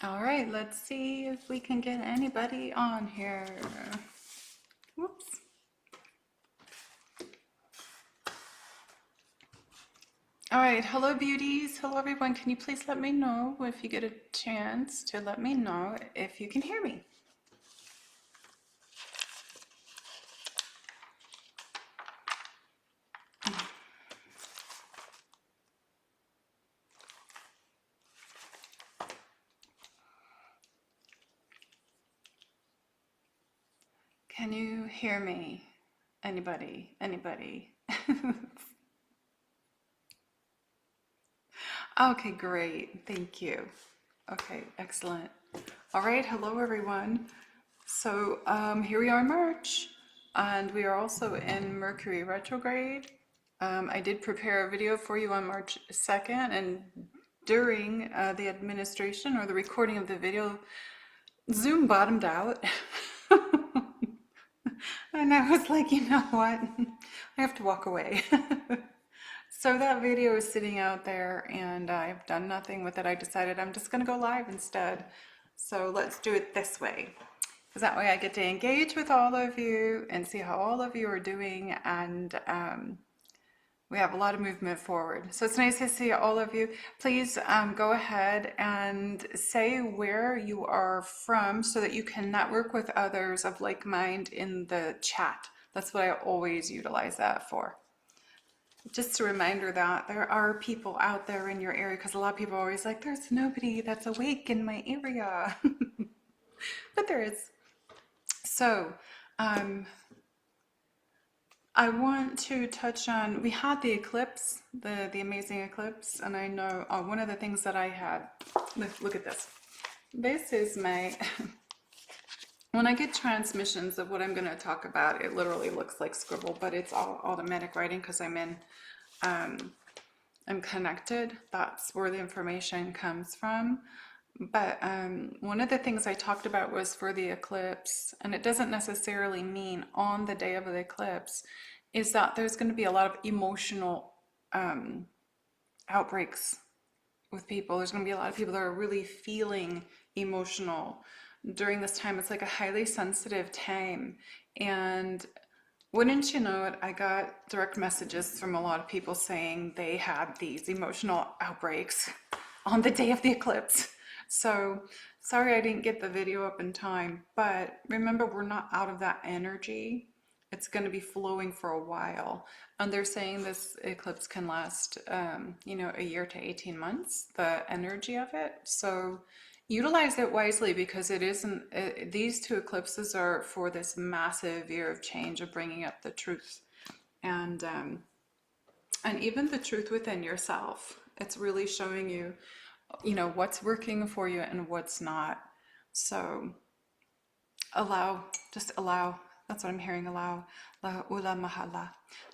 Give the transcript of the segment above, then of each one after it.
All right, let's see if we can get anybody on here. Whoops. All right, hello beauties. Hello everyone. Can you please let me know if you get a chance to let me know if you can hear me? Can you hear me? Anybody? Anybody? Okay, great. Thank you. Okay, excellent. All right, hello everyone. So here we are in March, and we are also in Mercury retrograde. I did prepare a video for you on March 2nd, and during the administration or the recording of the video, Zoom bottomed out. And I was like, you know what? I have to walk away. So that video is sitting out there and I've done nothing with it. I decided I'm just going to go live instead. So let's do it this way. Because that way I get to engage with all of you and see how all of you are doing, and we have a lot of movement forward. So it's nice to see all of you. Please go ahead and say where you are from so that you can network with others of like mind in the chat. That's what I always utilize that for. Just a reminder that there are people out there in your area, because a lot of people are always like, there's nobody that's awake in my area. But there is. So I want to touch on, we had the eclipse, the amazing eclipse, and I know one of the things that I had, look at this. This is my, when I get transmissions of what I'm going to talk about, it literally looks like scribble, but it's all automatic writing because I'm connected. That's where the information comes from. But one of the things I talked about was for the eclipse, and it doesn't necessarily mean on the day of the eclipse, is that there's going to be a lot of emotional outbreaks with people. There's going to be a lot of people that are really feeling emotional during this time. It's like a highly sensitive time. And wouldn't you know it, I got direct messages from a lot of people saying they had these emotional outbreaks on the day of the eclipse. So sorry I didn't get the video up in time, but remember, we're not out of that energy. It's going to be flowing for a while. And they're saying this eclipse can last, a year to 18 months, the energy of it. So utilize it wisely, because it isn't, these two eclipses are for this massive year of change, of bringing up the truth. And even the truth within yourself. It's really showing you, what's working for you and what's not. So just allow. That's what I'm hearing, allow. La ula mahala.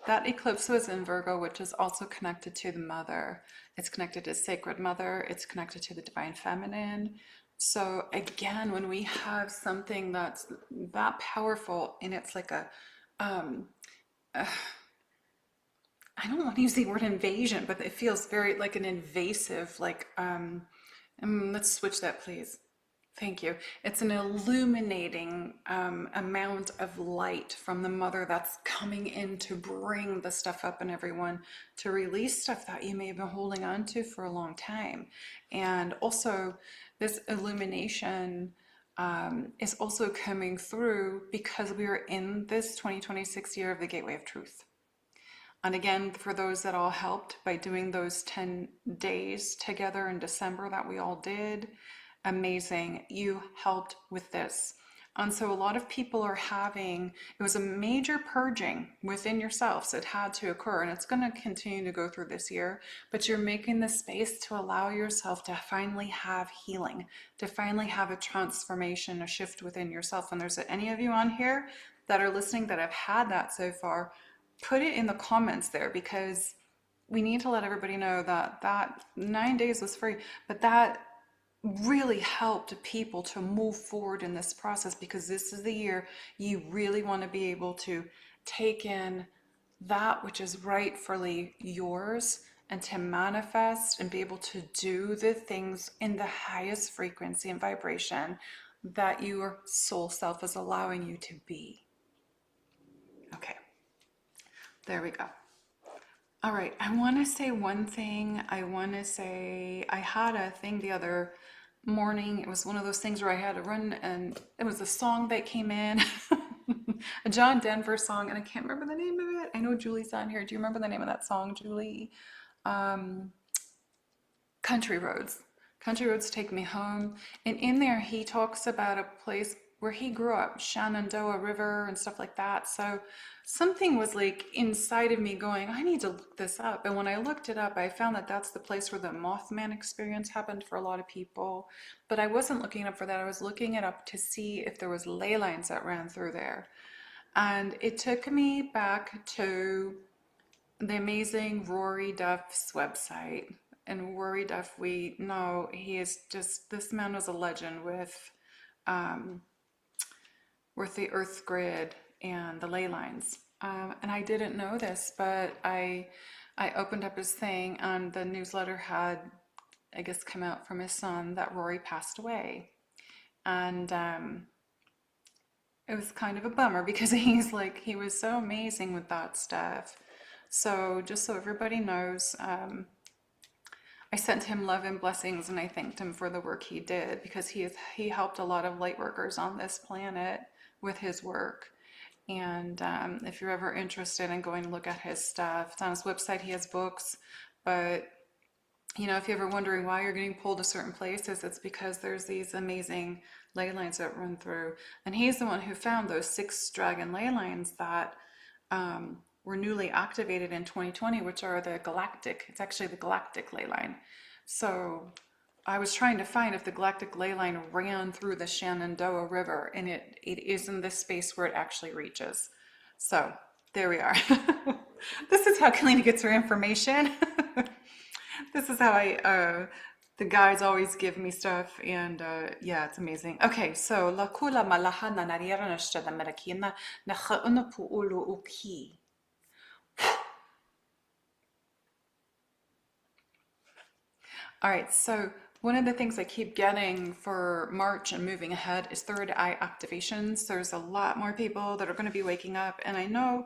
That eclipse was in Virgo, which is also connected to the mother. It's connected to sacred mother. It's connected to the divine feminine. So again, when we have something that's that powerful, and it's like I don't want to use the word invasion, but it feels very like an invasive, like, let's switch that, please. Thank you. It's an illuminating amount of light from the mother that's coming in to bring the stuff up in everyone, to release stuff that you may have been holding on to for a long time. And also, this illumination is also coming through because we are in this 2026 year of the Gateway of Truth. And again, for those that all helped by doing those 10 days together in December that we all did, amazing, you helped with this. And so a lot of people are having, it was a major purging within yourselves. It had to occur, and it's going to continue to go through this year, but you're making the space to allow yourself to finally have healing, to finally have a transformation, a shift within yourself. And there's any of you on here that are listening that have had that so far, put it in the comments there, because we need to let everybody know that that 9 days was free, but that really helped people to move forward in this process, because this is the year you really want to be able to take in that which is rightfully yours and to manifest and be able to do the things in the highest frequency and vibration that your soul self is allowing you to be. Okay, there we go. All right, I want to say one thing. I had a thing the other morning. It was one of those things where I had to run, and it was a song that came in, a John Denver song, and I can't remember the name of it. I know Julie's on here. Do you remember the name of that song, Julie? Country Roads. Country Roads Take Me Home. And in there, he talks about a place where he grew up, Shenandoah River and stuff like that. So something was like inside of me going, I need to look this up. And when I looked it up, I found that that's the place where the Mothman experience happened for a lot of people. But I wasn't looking up for that. I was looking it up to see if there was ley lines that ran through there. And it took me back to the amazing Rory Duff's website. And Rory Duff, we know he is just, this man was a legend with the earth grid and the ley lines. And I didn't know this, but I opened up his thing, and the newsletter had, I guess, come out from his son that Rory passed away. And it was kind of a bummer because he was so amazing with that stuff. So just so everybody knows, I sent him love and blessings, and I thanked him for the work he did, because he helped a lot of light workers on this planet with his work. And if you're ever interested in going to look at his stuff, it's on his website. He has books, but if you're ever wondering why you're getting pulled to certain places, it's because there's these amazing ley lines that run through. And he's the one who found those 6 dragon ley lines that were newly activated in 2020, which are it's actually the galactic ley line. So I was trying to find if the galactic ley line ran through the Shenandoah River, and it is in this space where it actually reaches. So there we are. This is how Keleena gets her information. This is how the guys always give me stuff, and yeah, it's amazing. Okay, so la kula malaha na nariera na shtada merakina na khauna puulu uki. All right, so one of the things I keep getting for March and moving ahead is third eye activations. There's a lot more people that are going to be waking up, and I know,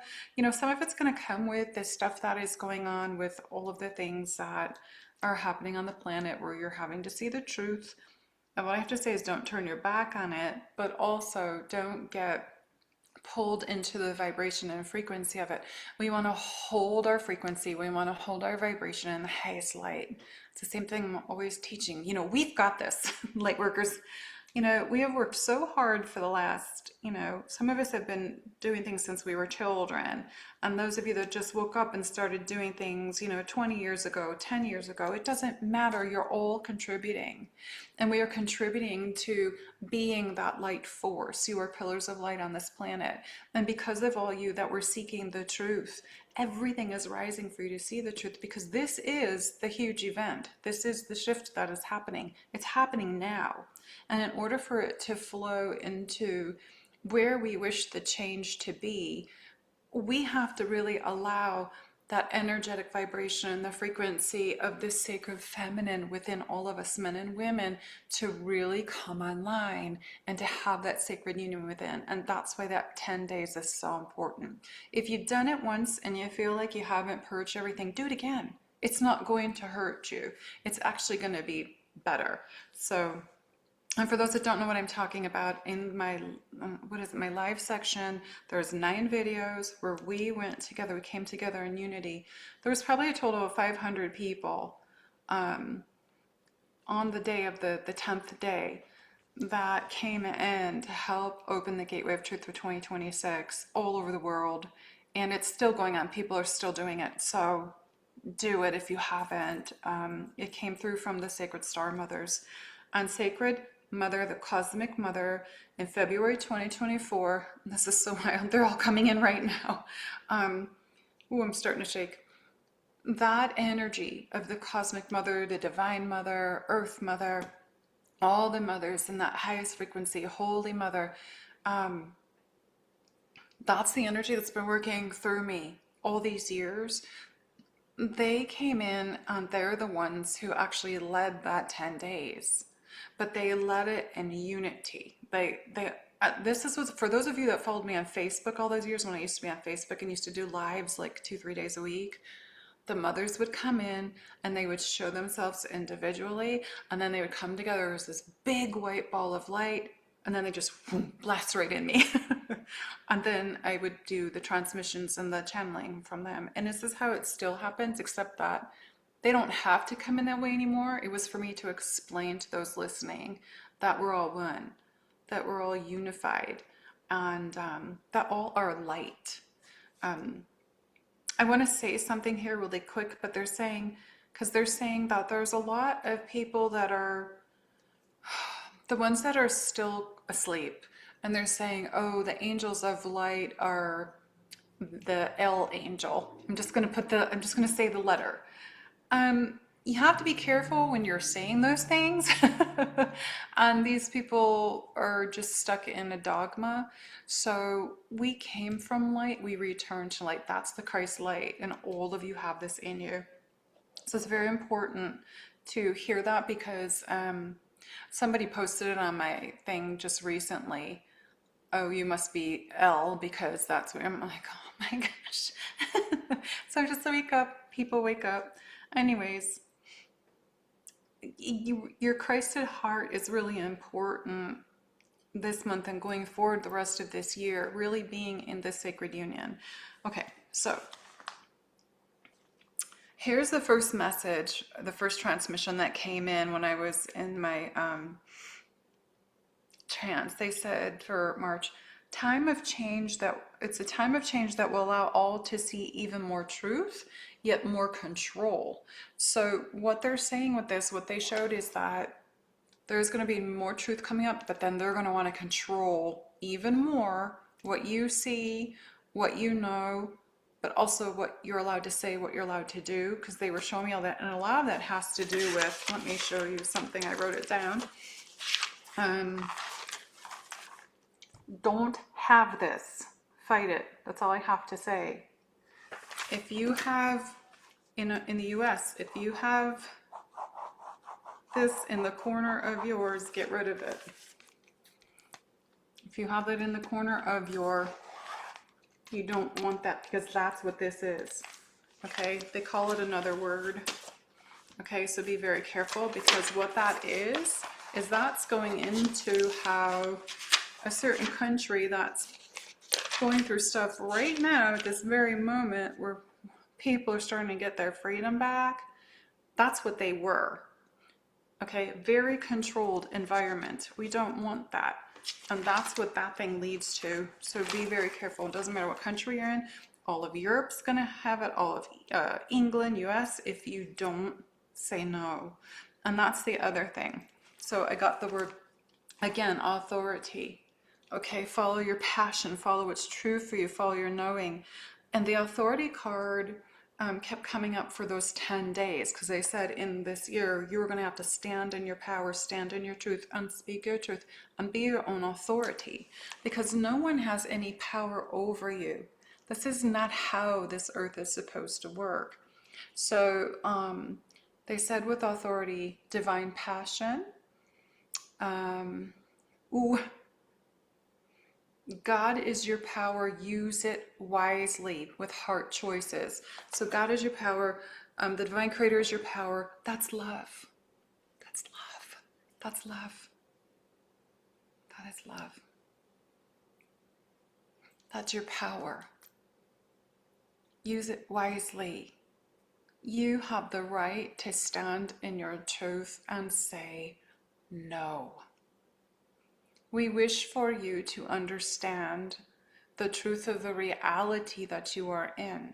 some of it's going to come with this stuff that is going on with all of the things that are happening on the planet where you're having to see the truth. And what I have to say is don't turn your back on it, but also don't get pulled into the vibration and frequency of it. We want to hold our frequency. We want to hold our vibration in the highest light. It's the same thing I'm always teaching. We've got this. Light workers, we have worked so hard for the last, some of us have been doing things since we were children. And those of you that just woke up and started doing things, 20 years ago, 10 years ago, it doesn't matter. You're all contributing. And we are contributing to being that light force. You are pillars of light on this planet. And because of all you that were seeking the truth, everything is rising for you to see the truth, because this is the huge event. This is the shift that is happening. It's happening now. And in order for it to flow into where we wish the change to be, we have to really allow that energetic vibration and the frequency of the sacred feminine within all of us, men and women, to really come online and to have that sacred union within. And that's why that 10 days is so important. If you've done it once and you feel like you haven't purged everything, do it again. It's not going to hurt you. It's actually going to be better. So, and for those that don't know what I'm talking about, in my, my live section, there's 9 videos where we went together, we came together in unity. There was probably a total of 500 people on the day of the 10th day that came in to help open the gateway of truth for 2026 all over the world. And it's still going on. People are still doing it. So do it if you haven't. It came through from the Sacred Star Mothers. On Sacred Mother, the Cosmic Mother, in February 2024. This is so wild. They're all coming in right now. Ooh, I'm starting to shake. That energy of the Cosmic Mother, the Divine Mother, Earth Mother, all the mothers in that highest frequency, Holy Mother, that's the energy that's been working through me all these years. they came in and they're the ones who actually led that 10 days, but they led it in unity. This is what, for those of you that followed me on Facebook all those years when I used to be on Facebook and used to do lives like 2, 3 days a week, the mothers would come in and they would show themselves individually, and then they would come together as this big white ball of light, and then they just blast right in me. And then I would do the transmissions and the channeling from them. And this is how it still happens, except that they don't have to come in that way anymore. It was for me to explain to those listening that we're all one, that we're all unified, and that all are light. I want to say something here really quick, but they're saying, because they're saying that there's a lot of people that are the ones that are still asleep, and they're saying, oh, the angels of light are the L angel. I'm just going to say the letter. You have to be careful when you're saying those things. And these people are just stuck in a dogma. So we came from light, we return to light. That's the Christ light, and all of you have this in you. So it's very important to hear that, because somebody posted it on my thing just recently. Oh, you must be L, because that's where I'm like, oh my gosh. So just wake up, people, wake up. Anyways, your Christed heart is really important this month and going forward the rest of this year, really being in the sacred union. Okay, so here's the first message, the first transmission that came in when I was in my trance. They said for March, time of change, that it's a time of change that will allow all to see even more truth, yet more control. So what they're saying with this, what they showed is that there's going to be more truth coming up, but then they're going to want to control even more what you see, what you know, but also what you're allowed to say, what you're allowed to do, because they were showing me all that. And a lot of that has to do with, let me show you something, I wrote it down. Don't have this. Fight it. That's all I have to say. If you have, in the US, if you have this in the corner of yours, get rid of it. If you have it in the corner of you don't want that, because that's what this is. Okay, they call it another word. Okay, so be very careful, because what that is that's going into how a certain country that's going through stuff right now at this very moment where people are starting to get their freedom back. That's what they were. Okay, very controlled environment. We don't want that. And that's what that thing leads to. So be very careful. It doesn't matter what country you're in. All of Europe's going to have it. All of England, US, if you don't say no. And that's the other thing. So I got the word, again, authority. Okay, follow your passion. Follow what's true for you. Follow your knowing. And the authority card kept coming up for those 10 days, because they said in this year you were going to have to stand in your power, stand in your truth, and speak your truth, and be your own authority, because no one has any power over you. This is not how this earth is supposed to work. So they said with authority, divine passion. God is your power, use it wisely with heart choices. So God is your power, the divine creator is your power. That's love. That's love. That's love. That is love. That's your power. Use it wisely. You have the right to stand in your truth and say no. We wish for you to understand the truth of the reality that you are in.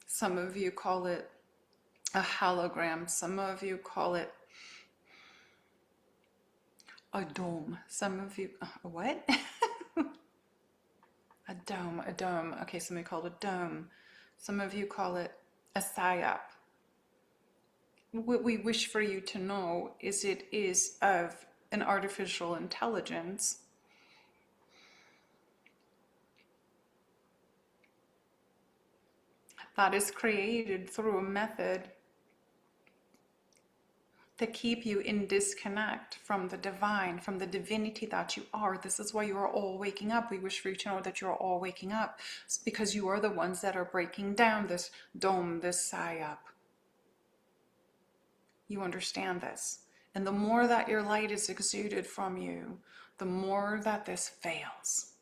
Some of you call it a hologram. Some of you call it a dome. Some of you, what? A dome. Okay, somebody called it a dome. Some of you call it a psyop. What we wish for you to know is it is of an artificial intelligence that is created through a method to keep you in disconnect from the divine, from the divinity that you are. This is why you are all waking up. We wish for you to know that you're all waking up. It's because you are the ones that are breaking down this dome, this psyop. You understand this. And the more that your light is exuded from you, the more that this fails.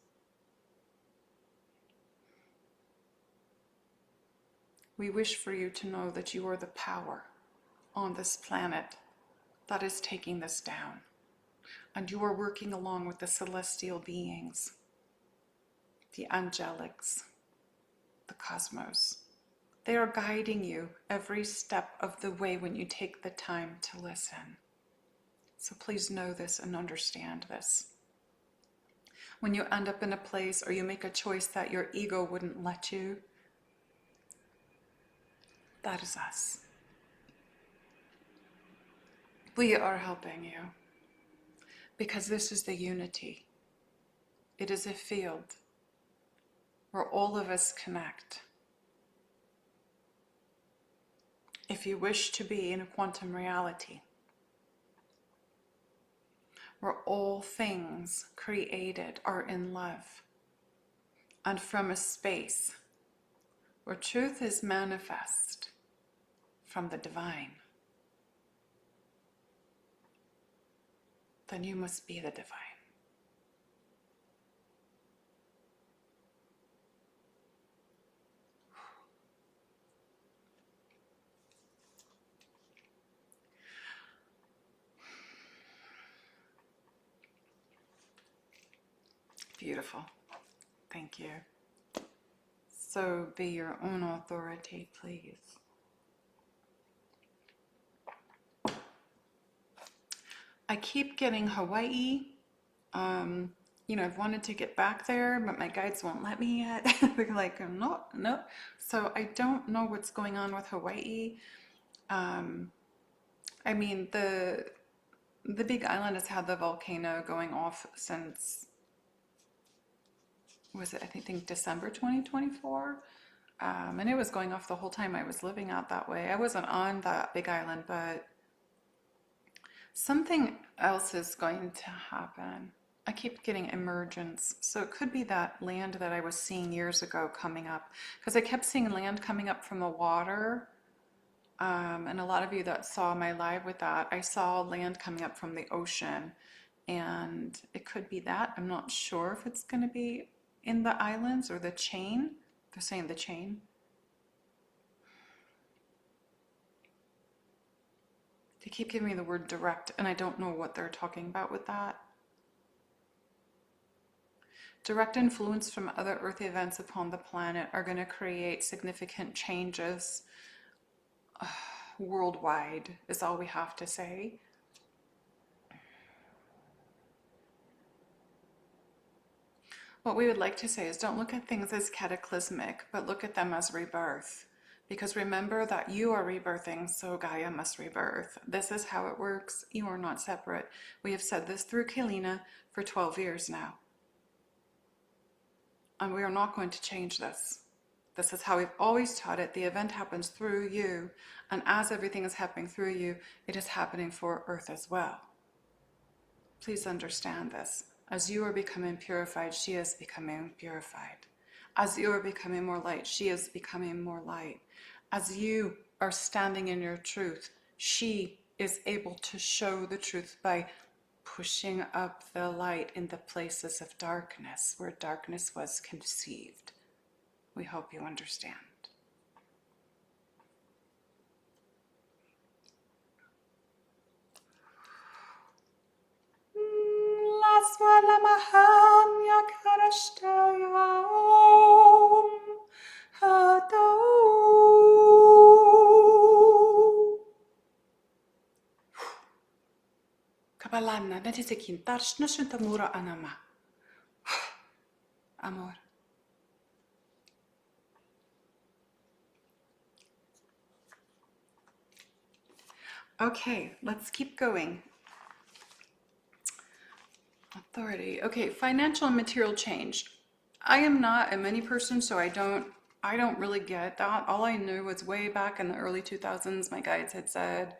We wish for you to know that you are the power on this planet that is taking this down. And you are working along with the celestial beings, the angelics, the cosmos. They are guiding you every step of the way when you take the time to listen. So please know this and understand this. When you end up in a place or you make a choice that your ego wouldn't let you, that is us. We are helping you because this is the unity. It is a field where all of us connect. If you wish to be in a quantum reality, where all things created are in love, and from a space where truth is manifest from the divine, then you must be the divine. Beautiful. Thank you. So be your own authority, please. I keep getting Hawaii. You know, I've wanted to get back there, but my guides won't let me yet. They're like, no, no. So I don't know what's going on with Hawaii. I mean, the Big Island has had the volcano going off since, was it, I think December 2024? And it was going off the whole time I was living out that way. I wasn't on that Big Island, but something else is going to happen. I keep getting emergence. So it could be that land that I was seeing years ago coming up. Because I kept seeing land coming up from the water. And a lot of you that saw my live with that, I saw land coming up from the ocean. And it could be that. I'm not sure if it's going to be in the islands or the chain. They're saying the chain. They keep giving me the word direct, and I don't know what they're talking about with that. Direct influence from other earth events upon the planet are going to create significant changes worldwide, is all we have to say. What we would like to say is don't look at things as cataclysmic, but look at them as rebirth. Because remember that you are rebirthing, so Gaia must rebirth. This is how it works. You are not separate. We have said this through Keleena for 12 years now. And we are not going to change this. This is how we've always taught it. The event happens through you. And as everything is happening through you, it is happening for Earth as well. Please understand this. As you are becoming purified, she is becoming purified. As you are becoming more light, she is becoming more light. As you are standing in your truth, she is able to show the truth by pushing up the light in the places of darkness, where darkness was conceived. We hope you understand. Kabalana, natisekin, tarshnushun tamura anama. Amor. Okay, let's keep going. Authority. Okay, financial and material change. I am not a money person, so I don't I don't really get that. All I knew was way back in the early 2000s, my guides had said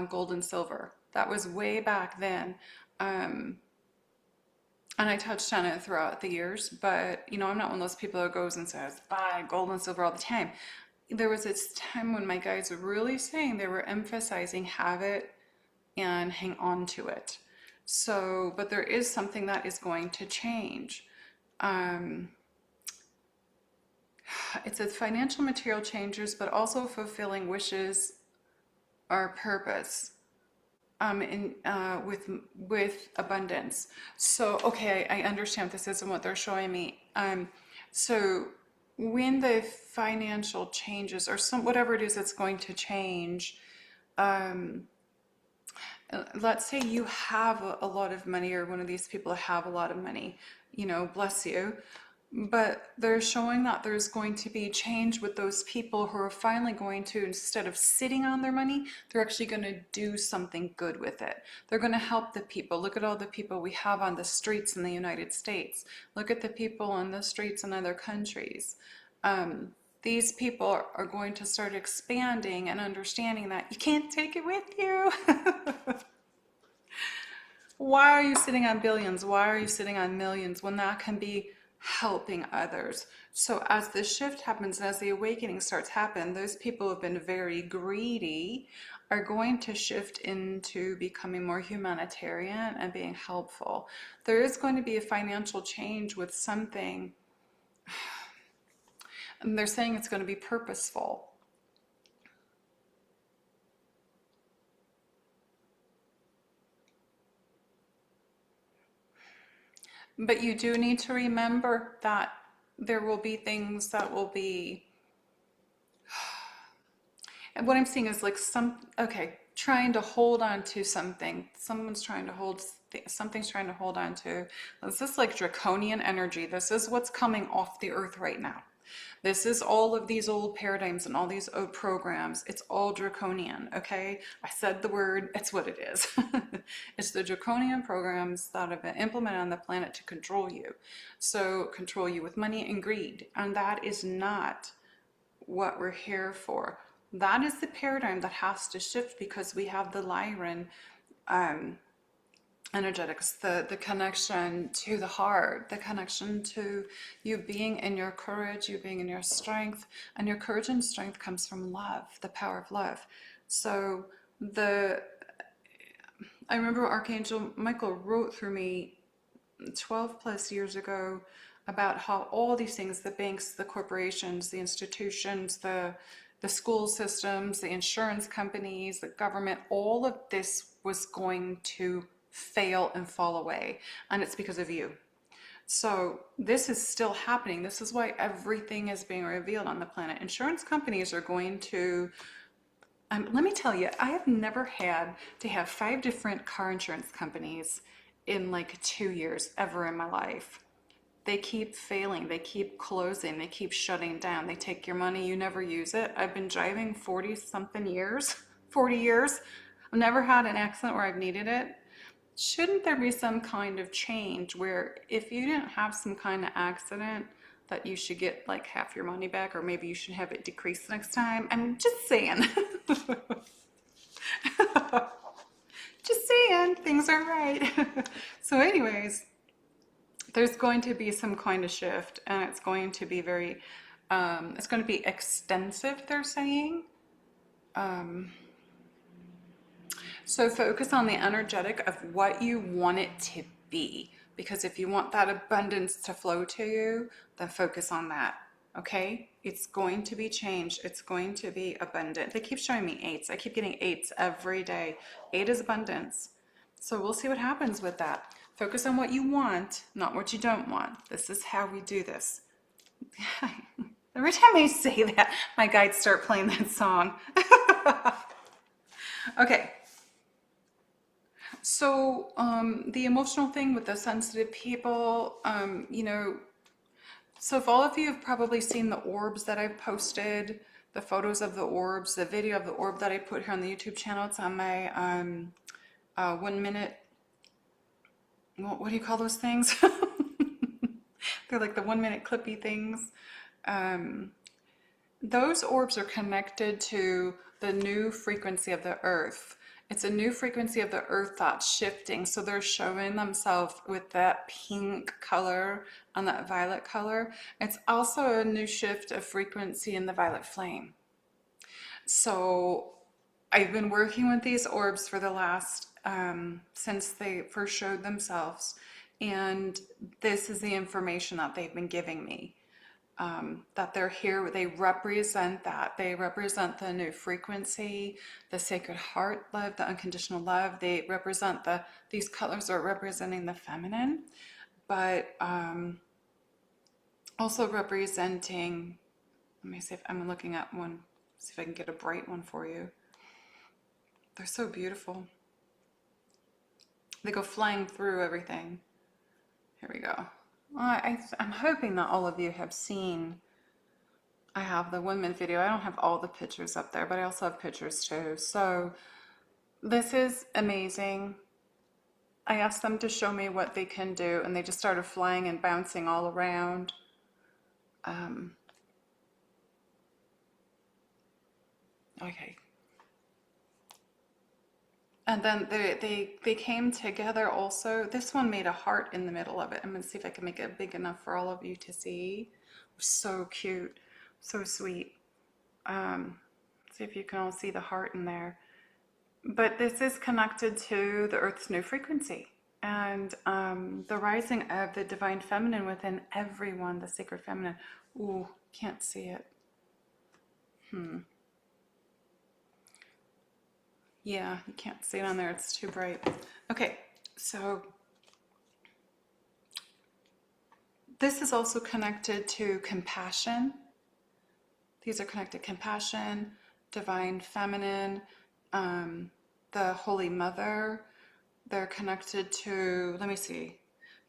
gold and silver. That was way back then. Um, and I touched on it throughout the years, but you know, I'm not one of those people that goes and says, buy gold and silver all the time. There was this time when my guides were really saying, they were emphasizing have it and hang on to it. So, but there is something that is going to change. Um, it says financial material changes, but also fulfilling wishes or purpose. With abundance. So okay, I understand this isn't what they're showing me. So when the financial changes or some whatever it is that's going to change, um, let's say you have a lot of money, or one of these people have a lot of money, you know, bless you. But they're showing that there's going to be change with those people who are finally going to, instead of sitting on their money, they're actually going to do something good with it. They're going to help the people. Look at all the people we have on the streets in the United States. Look at the people on the streets in other countries. These people are going to start expanding and understanding that you can't take it with you. Why are you sitting on billions? Why are you sitting on millions when that can be helping others? So as the shift happens and as the awakening starts happening, those people who have been very greedy are going to shift into becoming more humanitarian and being helpful. There is going to be a financial change with something, and they're saying it's going to be purposeful. But you do need to remember that there will be things that will be, and what I'm seeing is like trying to hold on to something. Someone's trying to hold, something's trying to hold on to. This is like draconian energy. This is what's coming off the earth right now. This is all of these old paradigms and all these old programs. It's all draconian, okay? I said the word, it's what it is. It's the draconian programs that have been implemented on the planet to control you. So control you with money and greed. And that is not what we're here for. That is the paradigm that has to shift because we have the Lyran energetics, the connection to the heart, the connection to you being in your courage, you being in your strength, and your courage and strength comes from love, the power of love. So I remember Archangel Michael wrote through me 12 plus years ago about how all these things, the banks, the corporations, the institutions, the school systems, the insurance companies, the government, all of this was going to fail and fall away. And it's because of you. So this is still happening. This is why everything is being revealed on the planet. Insurance companies are going to, let me tell you, I have never had to have 5 different car insurance companies in like 2 years ever in my life. They keep failing, they keep closing, they keep shutting down. They take your money, you never use it. I've been driving 40 something years, 40 years. I've never had an accident where I've needed it. Shouldn't there be some kind of change where if you didn't have some kind of accident that you should get like half your money back, or maybe you should have it decreased next time? I'm just saying. Just saying, things are right. So anyways, there's going to be some kind of shift, and it's going to be very, it's going to be extensive, they're saying. So focus on the energetic of what you want it to be, because if you want that abundance to flow to you, then focus on that, okay? It's going to be changed. It's going to be abundant. They keep showing me 8s. I keep getting 8s every day. 8 is abundance. So we'll see what happens with that. Focus on what you want, not what you don't want. This is how we do this. Every time I say that, my guides start playing that song. Okay. So the emotional thing with the sensitive people, you know, so if all of you have probably seen the orbs that I've posted, the photos of the orbs, the video of the orb that I put here on the YouTube channel, it's on my 1 minute, what do you call those things? They're like the 1 minute clippy things. those orbs are connected to the new frequency of the earth. It's a new frequency of the earth that's shifting. So they're showing themselves with that pink color and that violet color. It's also a new shift of frequency in the violet flame. So I've been working with these orbs for the last, since they first showed themselves. And this is the information that they've been giving me. That they're here, they represent that. They represent the new frequency, the sacred heart love, the unconditional love. They represent these colors are representing the feminine, but also representing, let me see if I'm looking at one, see if I can get a bright one for you. They're so beautiful. They go flying through everything. Here we go. I'm hoping that all of you have seen, I have the women video. I don't have all the pictures up there, but I also have pictures too. So this is amazing. I asked them to show me what they can do, and they just started flying and bouncing all around. Okay. And then they came together also. This one made a heart in the middle of it. I'm going to see if I can make it big enough for all of you to see. So cute. So sweet. See if you can all see the heart in there. But this is connected to the Earth's new frequency and the rising of the divine feminine within everyone, the sacred feminine. Ooh, can't see it. Yeah, you can't see it on there. It's too bright. Okay, so this is also connected to compassion. These are connected to compassion, divine feminine, the Holy Mother. They're connected to, let me see,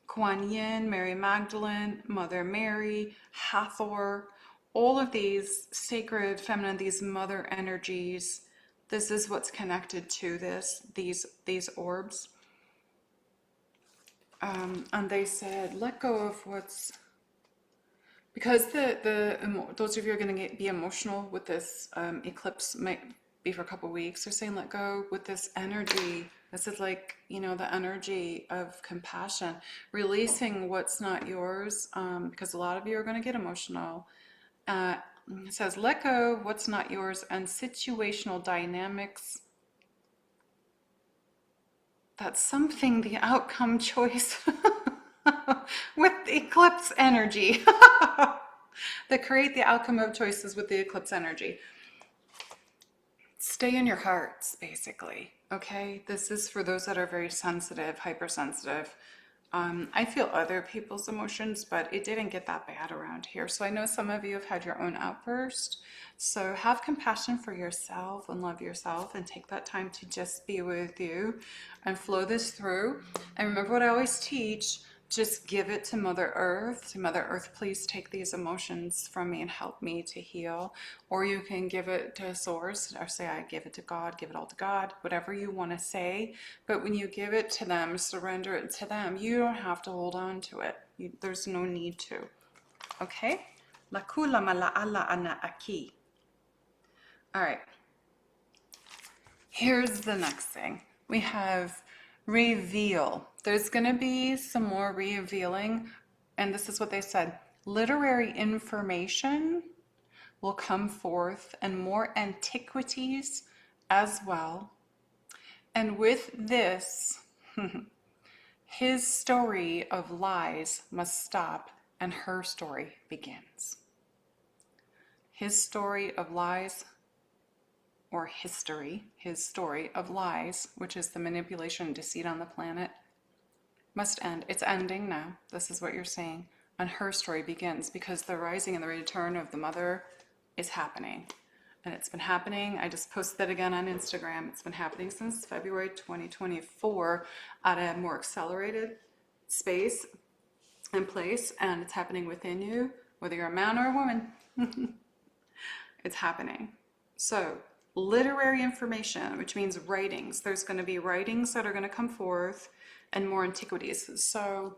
Kuan Yin, Mary Magdalene, Mother Mary, Hathor, all of these sacred feminine, these mother energies. This is what's connected to these orbs. And they said, let go of what's, because those of you who are going to be emotional with this eclipse, might be for a couple of weeks. They're saying, let go with this energy. This is like, the energy of compassion, releasing what's not yours, because a lot of you are going to get emotional. It says, let go of what's not yours and situational dynamics. That's something, the outcome choice with the eclipse energy. That create the outcome of choices with the eclipse energy. Stay in your hearts, basically. Okay? This is for those that are very sensitive, hypersensitive. I feel other people's emotions, but it didn't get that bad around here. So I know some of you have had your own outburst. So have compassion for yourself and love yourself and take that time to just be with you and flow this through. And remember what I always teach, just give it to Mother Earth. To Mother Earth, please take these emotions from me and help me to heal. Or you can give it to Source, or say, I give it to God, give it all to God, whatever you want to say. But when you give it to them, surrender it to them, you don't have to hold on to it. There's no need to. Okay? La kula mala'ala ana aki. All right. Here's the next thing. We have reveal. There's going to be some more revealing, and this is what they said. Literary information will come forth and more antiquities as well. And with this, his story of lies must stop and her story begins. His story of lies, or history, his story of lies, which is the manipulation and deceit on the planet, must end. It's ending now. This is what you're saying. And her story begins, because the rising and the return of the mother is happening. And it's been happening. I just posted it again on Instagram. It's been happening since February 2024 at a more accelerated space and place. And it's happening within you, whether you're a man or a woman. It's happening. So literary information, which means writings. There's going to be writings that are going to come forth and more antiquities. So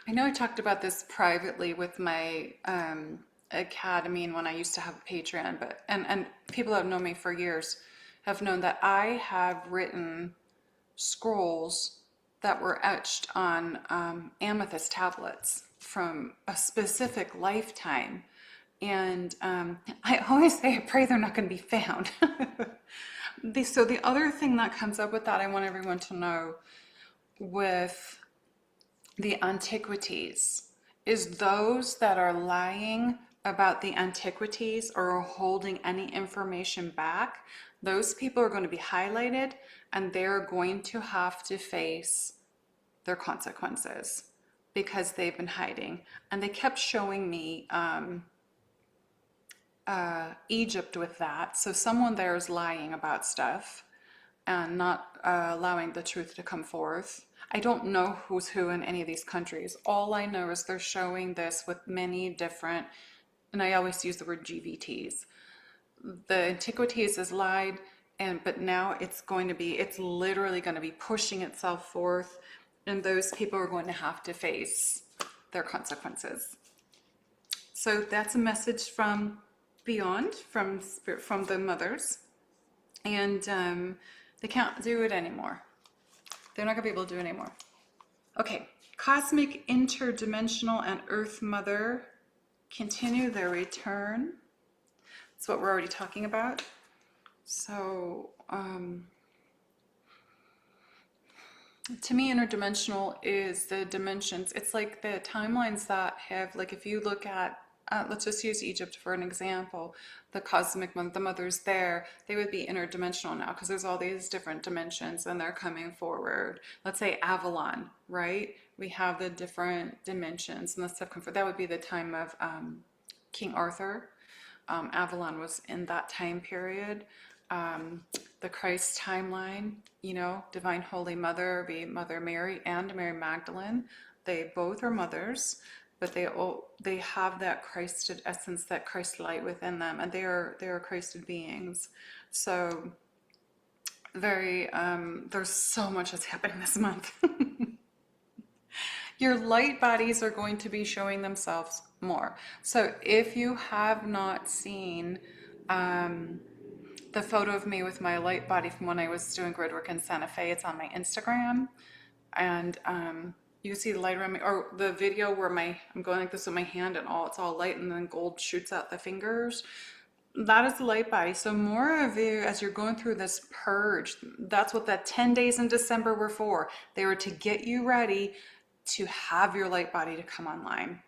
I know I talked about this privately with my academy and when I used to have a Patreon, but and people that have known me for years have known that I have written scrolls that were etched on amethyst tablets from a specific lifetime. And I always say, I pray they're not going to be found. So the other thing that comes up with that, I want everyone to know with the antiquities is those that are lying about the antiquities or holding any information back, those people are going to be highlighted and they're going to have to face their consequences because they've been hiding. And they kept showing me Egypt with that. So someone there is lying about stuff and not allowing the truth to come forth. I don't know who's who in any of these countries. All I know is they're showing this with many different, and I always use the word GVTs. The antiquities is lied, but now it's literally going to be pushing itself forth, and those people are going to have to face their consequences. So that's a message from beyond, from the mothers, and they can't do it anymore. They're not going to be able to do it anymore. Okay, cosmic, interdimensional, and Earth Mother continue their return. That's what we're already talking about. So, to me, interdimensional is the dimensions. It's like the timelines that have, like, if you look at, let's just use Egypt for an example. The cosmic mother, the mothers there, they would be interdimensional now because there's all these different dimensions and they're coming forward. Let's say Avalon, right? We have the different dimensions and the stuff come forward. That would be the time of King Arthur. Avalon was in that time period. The Christ timeline, you know, Divine Holy Mother be Mother Mary and Mary Magdalene. They both are mothers, but they have that Christed essence, that Christ light within them, and they are Christed beings. So there's so much that's happening this month. Your light bodies are going to be showing themselves more. So if you have not seen the photo of me with my light body from when I was doing grid work in Santa Fe, it's on my Instagram, and you see the light around me, or the video where I'm going like this with my hand and it's all light and then gold shoots out the fingers. That is the light body. So more of you, as you're going through this purge, that's what that 10 days in December were for. They were to get you ready to have your light body to come online.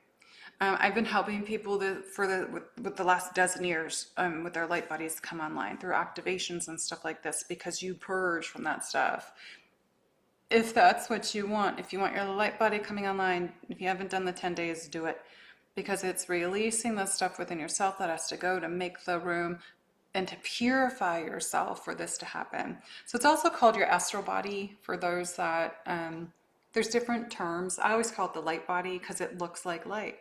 I've been helping people with the last dozen years with their light bodies come online through activations and stuff like this, because you purge from that stuff. If that's what you want, if you want your light body coming online, if you haven't done the 10 days, do it, because it's releasing the stuff within yourself that has to go to make the room and to purify yourself for this to happen. So it's also called your astral body for those that, there's different terms. I always call it the light body because it looks like light.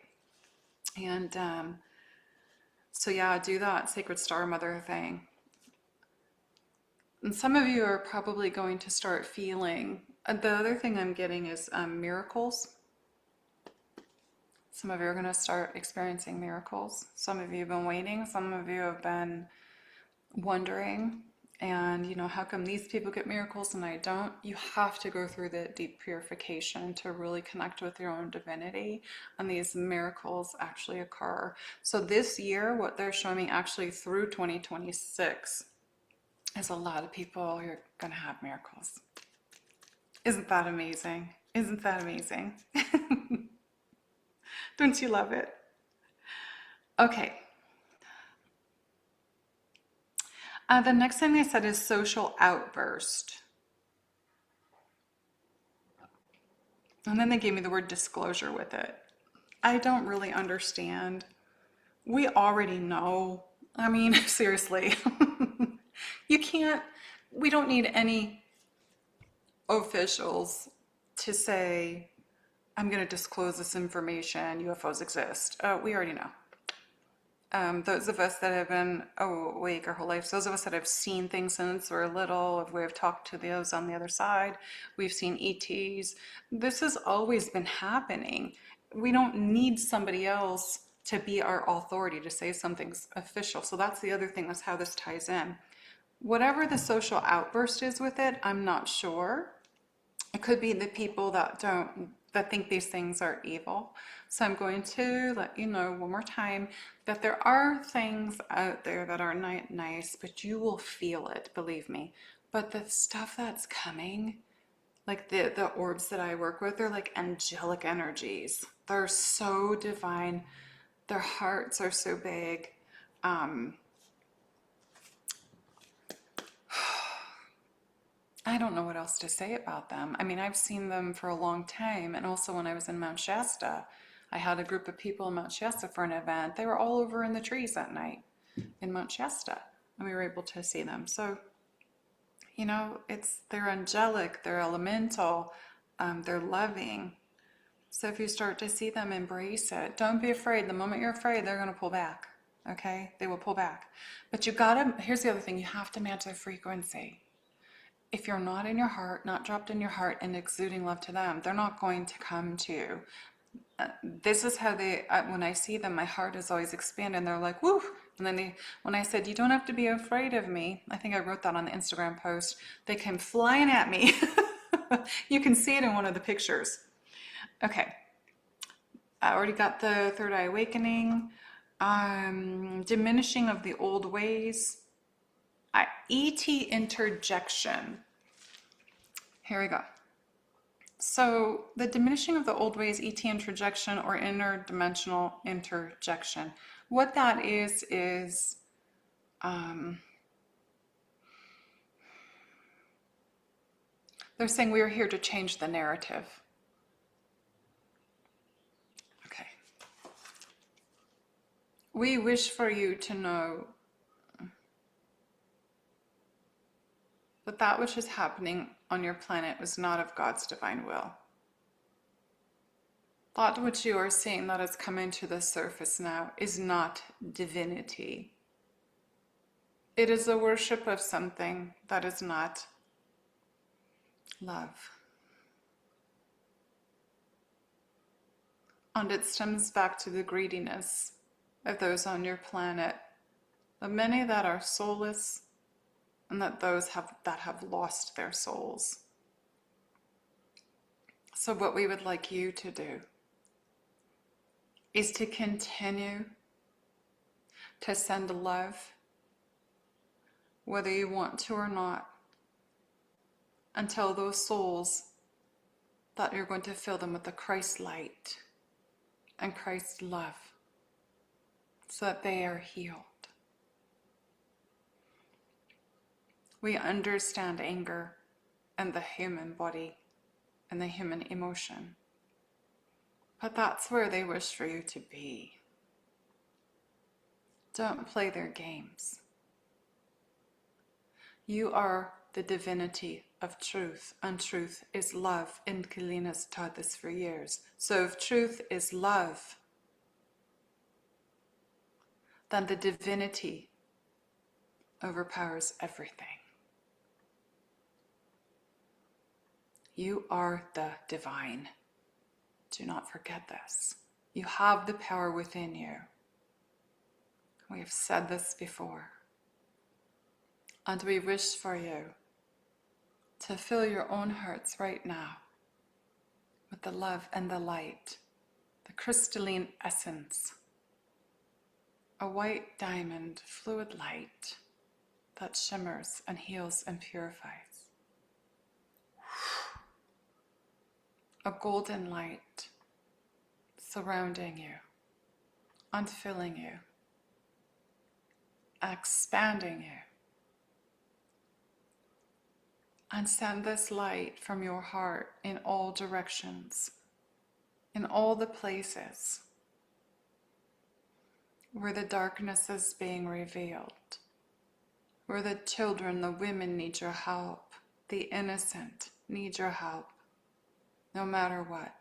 And so yeah, do that Sacred Star Mother thing. And some of you are probably going to start feeling, the other thing I'm getting is miracles. Some of you are going to start experiencing miracles. Some of you have been waiting. Some of you have been wondering, and you know, how come these people get miracles and I don't? You have to go through the deep purification to really connect with your own divinity, and these miracles actually occur. So this year, what they're showing me actually through 2026 is a lot of people who are going to have miracles. Isn't that amazing? Isn't that amazing? Don't you love it? Okay. The next thing they said is social outburst. And then they gave me the word disclosure with it. I don't really understand. We already know. I mean, seriously. We don't need any officials to say, I'm going to disclose this information, UFOs exist. We already know. Those of us that have been awake our whole life, those of us that have seen things since we're little, if we've talked to those on the other side, we've seen ETs. This has always been happening. we don't need somebody else to be our authority to say something's official. So that's the other thing, that's how this ties in. Whatever the social outburst is with it, I'm not sure. It could be the people that think these things are evil. So I'm going to let you know one more time that there are things out there that are not nice, but you will feel it, believe me. But the stuff that's coming, like the orbs that I work with, they're like angelic energies. They're so divine. Their hearts are so big. I don't know what else to say about them. I mean, I've seen them for a long time. And also when I was in Mount Shasta, I had a group of people in Mount Shasta for an event. They were all over in the trees that night in Mount Shasta, and we were able to see them. So, you know, they're angelic, they're elemental, they're loving. So if you start to see them, embrace it. Don't be afraid. The moment you're afraid, they're going to pull back. Okay? They will pull back. But here's the other thing, you have to match their frequency. If you're not in your heart, not dropped in your heart and exuding love to them, they're not going to come to you. This is how when I see them, my heart is always expanded. They're like, woo. And then when I said, you don't have to be afraid of me, I think I wrote that on the Instagram post, they came flying at me. You can see it in one of the pictures. Okay. I already got the third eye awakening. Diminishing of the old ways. ET interjection. Here we go. So the diminishing of the old ways, ET interjection or interdimensional interjection. What that is they're saying we are here to change the narrative. Okay. We wish for you to know that which is happening on your planet was not of God's divine will. That which you are seeing that is coming to the surface now is not divinity. It is a worship of something that is not love. And it stems back to the greediness of those on your planet, the many that are soulless, and that those that have lost their souls. So what we would like you to do is to continue to send love, whether you want to or not, until those souls that you're going to fill them with the Christ light and Christ love, so that they are healed. We understand anger and the human body and the human emotion, but that's where they wish for you to be. Don't play their games. You are the divinity of truth, and truth is love, and Keleena's taught this for years. So if truth is love, then the divinity overpowers everything. You are the divine. Do not forget this. You have the power within you. We have said this before. And we wish for you to fill your own hearts right now with the love and the light, the crystalline essence, a white diamond fluid light that shimmers and heals and purifies. A golden light surrounding you and filling you, expanding you. And send this light from your heart in all directions, in all the places where the darkness is being revealed, where the children, the women need your help, the innocent need your help, no matter what.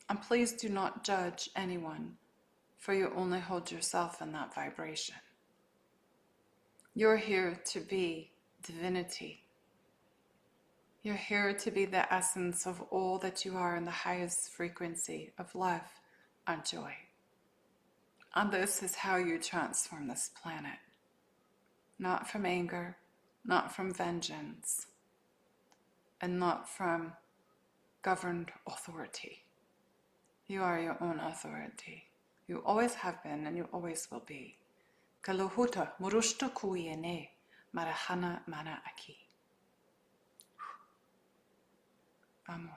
And please do not judge anyone, for you only hold yourself in that vibration. You're here to be divinity. You're here to be the essence of all that you are in the highest frequency of love and joy. And this is how you transform this planet. Not from anger, not from vengeance, and not from governed authority. You are your own authority. You always have been and you always will be. Kaluhuta murushta kuiene marahana mana aki. Amor.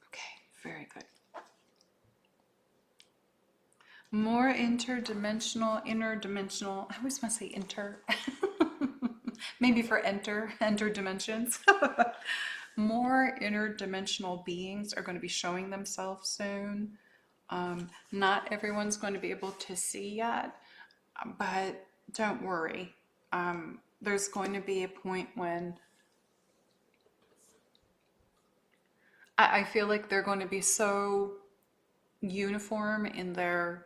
Okay, very good. More interdimensional, interdimensional. I always want to say inter. Maybe for enter dimensions. More interdimensional beings are going to be showing themselves soon. Not everyone's going to be able to see yet, but don't worry. There's going to be a point when I feel like they're going to be so uniform in they're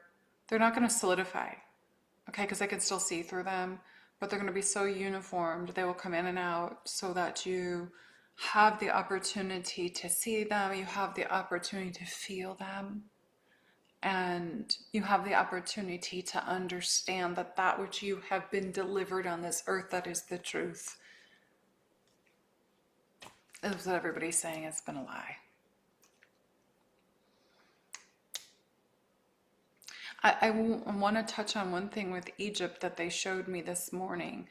not going to solidify, okay, because I can still see through them, but they're going to be so uniformed, they will come in and out so that you have the opportunity to see them, you have the opportunity to feel them, and you have the opportunity to understand that that which you have been delivered on this earth, that is the truth, is what everybody's saying has been a lie. I want to touch on one thing with Egypt that they showed me this morning.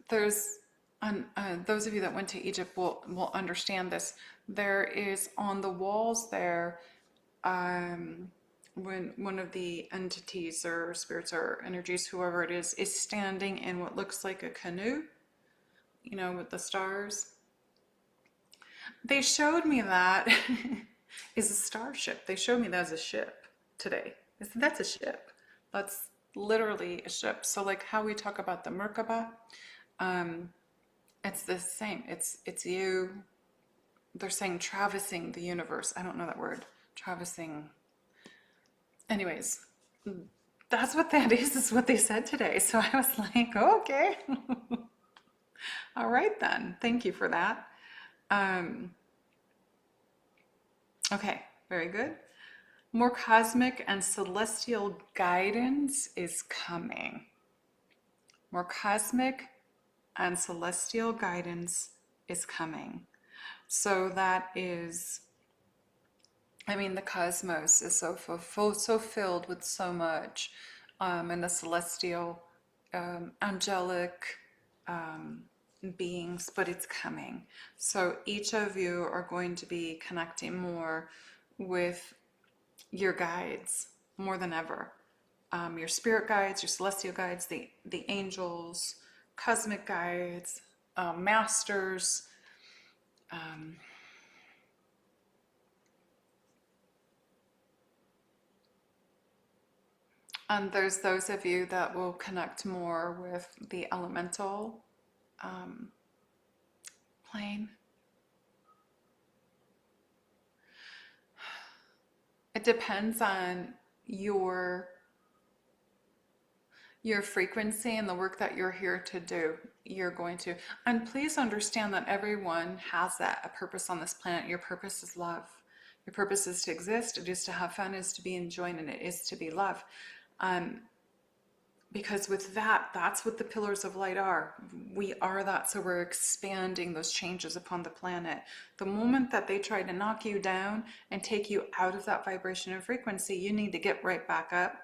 Those of you that went to Egypt will understand this. There is on the walls there, when one of the entities or spirits or energies, whoever it is standing in what looks like a canoe, you know, with the stars. They showed me that is a starship. They showed me that as a ship today. I said, that's a ship. That's literally a ship. So like how we talk about the Merkaba, it's the same. It's you. They're saying traversing the universe. I don't know that word. Traversing. Anyways, that's what that is what they said today. So I was like, oh, okay. All right then. Thank you for that. Okay, very good. More cosmic and celestial guidance is coming. More cosmic and celestial guidance is coming. So that is, I mean, the cosmos is so filled with so much, and the celestial, angelic beings, but it's coming. So each of you are going to be connecting more with your guides more than ever. Your spirit guides, your celestial guides, the angels, cosmic guides, masters, and there's those of you that will connect more with the elemental plane. It depends on your frequency and the work that you're here to do. You're going to, and please understand that everyone has a purpose on this planet. Your purpose is love. Your purpose is to exist. It is to have fun. It is to be enjoyed, and it is to be love. Because with that, that's what the pillars of light are. We are that, so we're expanding those changes upon the planet. The moment that they try to knock you down and take you out of that vibration and frequency, you need to get right back up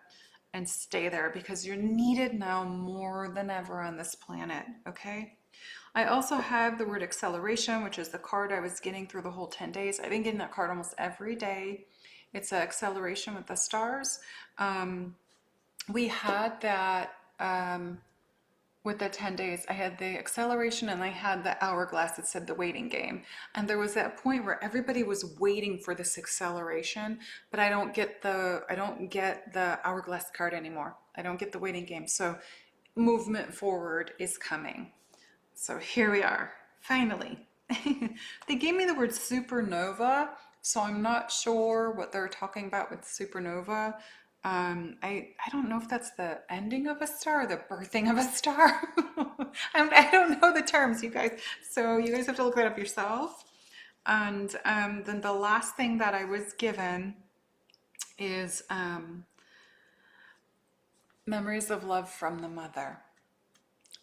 and stay there, because you're needed now more than ever on this planet, okay? I also have the word acceleration, which is the card I was getting through the whole 10 days. I've been getting that card almost every day. It's an acceleration with the stars. We had that with the 10 days. I had the acceleration and I had the hourglass that said the waiting game. And there was that point where everybody was waiting for this acceleration, but I don't get the hourglass card anymore. I don't get the waiting game. So movement forward is coming. So here we are, finally. They gave me the word supernova. So I'm not sure what they're talking about with supernova. I don't know if that's the ending of a star or the birthing of a star. I don't know the terms, you guys. So you guys have to look that up yourself. And then the last thing that I was given is memories of love from the mother.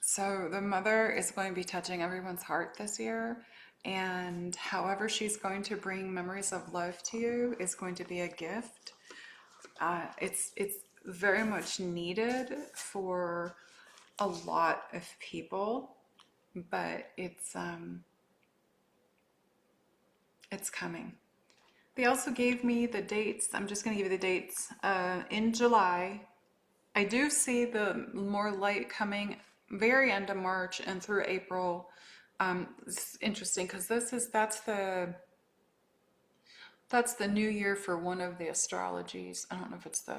So the mother is going to be touching everyone's heart this year. And however she's going to bring memories of love to you is going to be a gift. It's very much needed for a lot of people, but it's coming. They also gave me the dates. I'm just going to give you the dates. In July, I do see the more light coming very end of March and through April. It's interesting because that's the new year for one of the astrologies. I don't know if it's the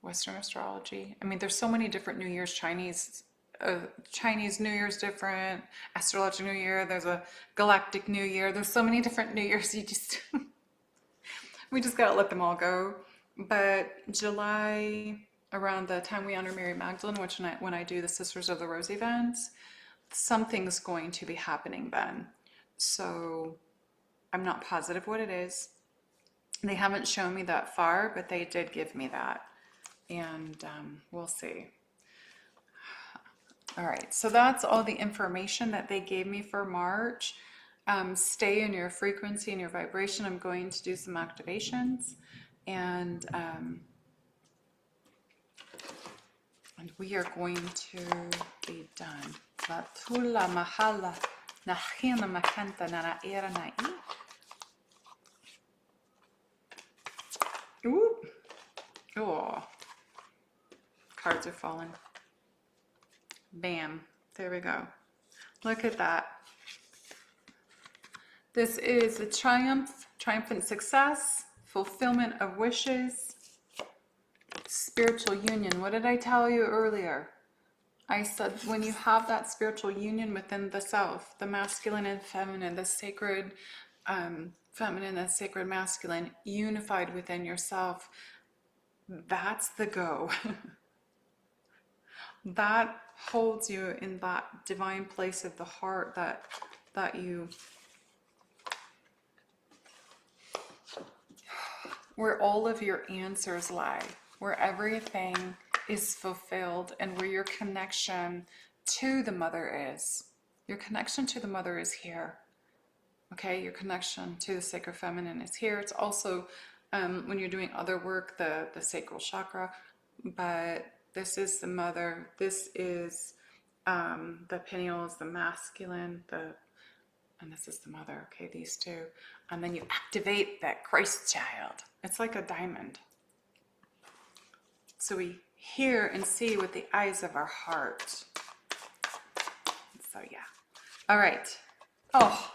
Western astrology. I mean, there's so many different New Year's. Chinese New Year's different, astrological New Year. There's a galactic New Year. There's so many different New Years. We just gotta let them all go. But July, around the time we honor Mary Magdalene, when I do the Sisters of the Rose events, something's going to be happening then. So I'm not positive what it is. They haven't shown me that far, but they did give me that. And we'll see. All right, so that's all the information that they gave me for March. Stay in your frequency and your vibration. I'm going to do some activations, and we are going to be done. La tula mahala na hina makanta na era na I. Ooh. Oh. Cards are falling. Bam. There we go. Look at that. This is a triumphant success, fulfillment of wishes, spiritual union. What did I tell you earlier? I said when you have that spiritual union within the self, the masculine and feminine, the sacred feminine, the sacred masculine, unified within yourself, that's the go. That holds you in that divine place of the heart that you, where all of your answers lie, where everything is fulfilled, and where your connection to the mother is. Your connection to the mother is here. Okay, your connection to the sacred feminine is here. It's also when you're doing other work, the sacral chakra, but this is the mother. This is the pineal is the masculine, and this is the mother. Okay, these two. And then you activate that Christ child. It's like a diamond. So we hear and see with the eyes of our heart. So yeah. All right. Oh,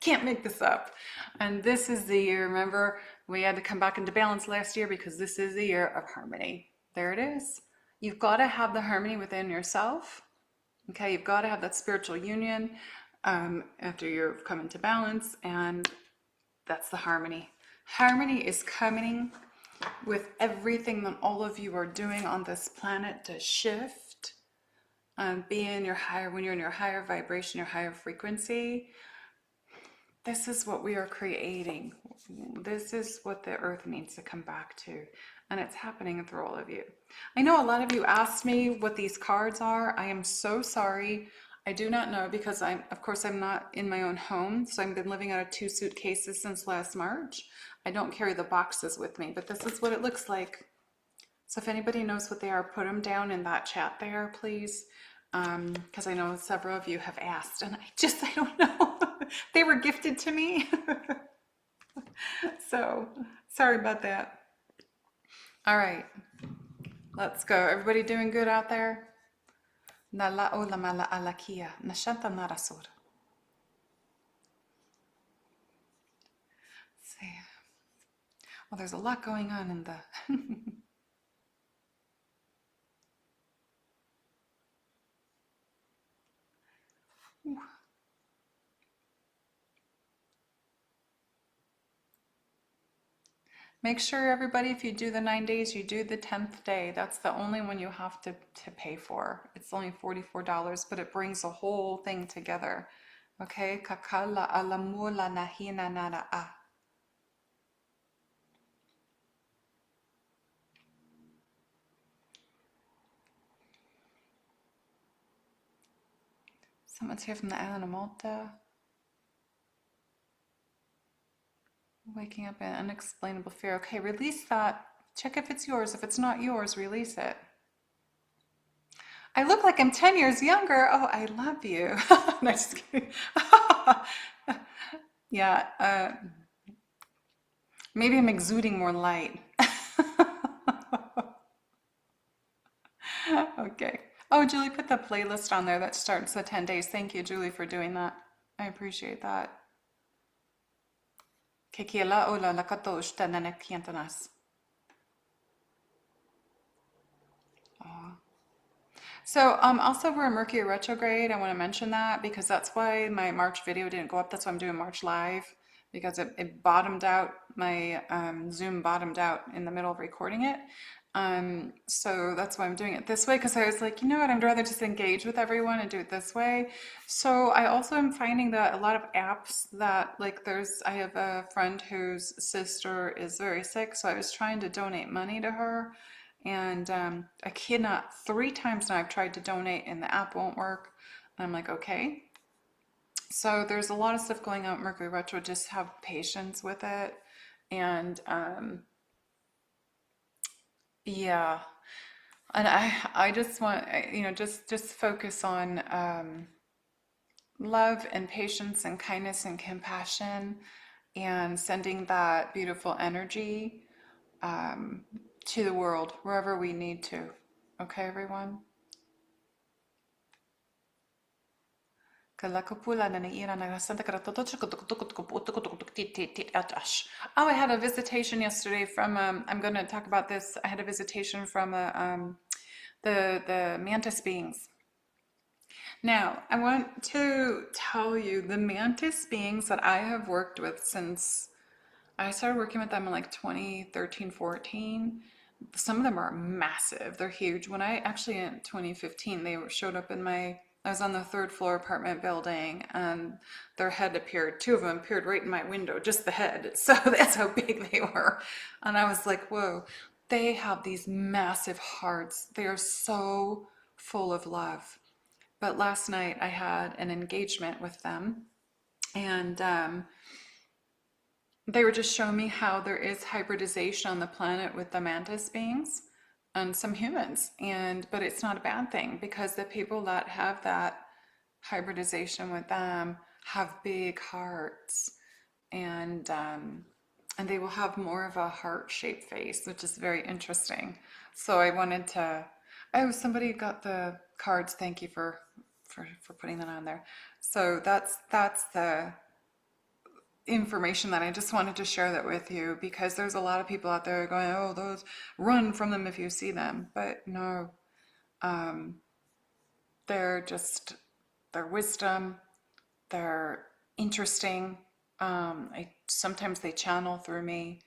can't make this up. And this is the year, remember, we had to come back into balance last year because this is the year of harmony. There it is. You've got to have the harmony within yourself. Okay, you've got to have that spiritual union after you've come into balance, and that's the harmony. Harmony is coming with everything that all of you are doing on this planet to shift. Be in your higher, when you're in your higher vibration, your higher frequency. This is what we are creating. This is what the earth needs to come back to. And it's happening through all of you. I know a lot of you asked me what these cards are. I am so sorry. I do not know because of course, I'm not in my own home. So I've been living out of 2 suitcases since last March. I don't carry the boxes with me, but this is what it looks like. So if anybody knows what they are, put them down in that chat there, please. Because I know several of you have asked, and I don't know. They were gifted to me. So sorry about that. All right, let's go. Everybody doing good out there? Nala ola mala alakia, nashanta narasur. See. Well, there's a lot going on in the Make sure everybody, if you do the 9 days, you do the 10th day. That's the only one you have to pay for. It's only $44, but it brings the whole thing together. Okay? Kakala alamula nahina nara a. Someone's here from the island of Malta. Waking up in unexplainable fear. Okay, release that. Check if it's yours. If it's not yours, release it. I look like I'm 10 years younger. Oh, I love you. No, just kidding. Yeah, maybe I'm exuding more light. Okay. Oh, Julie put the playlist on there that starts the 10 days. Thank you, Julie, for doing that. I appreciate that. Kekiela ola lakatosh tananekiantanas. So also we're in Mercury retrograde. I want to mention that because that's why my March video didn't go up. That's why I'm doing March live, because it bottomed out. My Zoom bottomed out in the middle of recording it. So that's why I'm doing it this way, because I was like, you know what, I'd rather just engage with everyone and do it this way. So I also am finding that a lot of apps that, like, I have a friend whose sister is very sick, so I was trying to donate money to her. And I cannot, 3 times now I've tried to donate and the app won't work. And I'm like, okay. So there's a lot of stuff going on with Mercury Retro. Just have patience with it. And yeah. And I just want, you know, just focus on love and patience and kindness and compassion and sending that beautiful energy to the world wherever we need to. Okay, everyone? Oh, I had a visitation yesterday from, I'm going to talk about this. I had a visitation from the mantis beings. Now, I want to tell you the mantis beings that I have worked with since I started working with them in like 2013, 14. Some of them are massive. They're huge. When I actually, in 2015, they showed up in I was on the 3rd floor apartment building, and their head appeared. 2 of them appeared right in my window, just the head. So that's how big they were. And I was like, whoa, they have these massive hearts. They are so full of love. But last night I had an engagement with them, and they were just showing me how there is hybridization on the planet with the mantis beings and some humans, but it's not a bad thing, because the people that have that hybridization with them have big hearts, and they will have more of a heart-shaped face, which is very interesting. So I wanted to, oh, somebody got the cards. Thank you for putting that on there. So that's the information that I just wanted to share that with you, because there's a lot of people out there going, oh, those, run from them if you see them. But no, they're their wisdom, they're interesting. Sometimes they channel through me.